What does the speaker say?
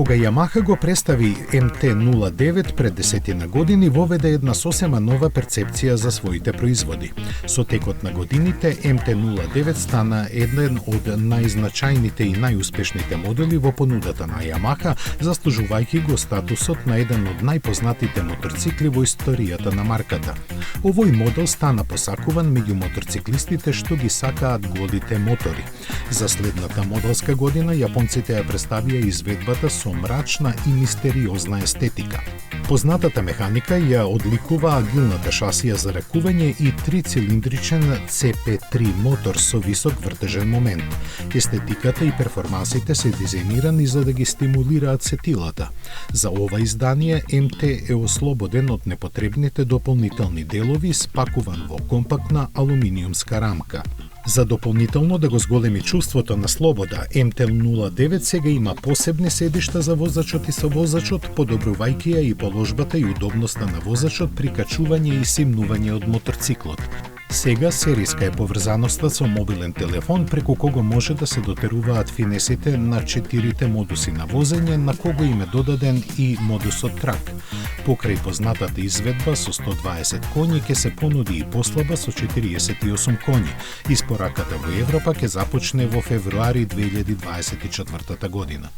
Кога Yamaha го представи MT-09 пред 10 години, воведе една сосема нова перцепција за своите производи. Со текот на годините, MT-09 стана еден од најзначајните и најуспешните модели во понудата на Yamaha, заслужувајќи го статусот на еден од најпознатите моторцикли во историјата на марката. Овој модел стана посакуван меѓу моторциклистите што ги сакаат голите мотори. За следната моделска година, јапонците ја представија изведбата со мрачна и мистериозна естетика. Познатата механика ја одликува агилната шасија за ракување и трицилиндричен CP3 мотор со висок вртежен момент. Естетиката и перформансите се дизајнирани за да ги стимулираат сетилата. За ова издание МТ е ослободен од непотребните дополнителни делови, спакуван во компактна алуминиумска рамка. За дополнително да го зголеми чувството на слобода, MT-09 сега има посебни седишта за возачот и совозачот, подобрувајќи ја и положбата и удобноста на возачот при качување и симнување од моторциклот. Сега сериска е поврзаноста со мобилен телефон преку кого може да се дотеруваат финесите на 4 модуси на возење, на кого им е додаден и модусот трак. Покрај познатата изведба со 120 коњи ќе се понуди и послаба со 48 коњи. Испораката во Европа ќе започне во февруари 2024 година.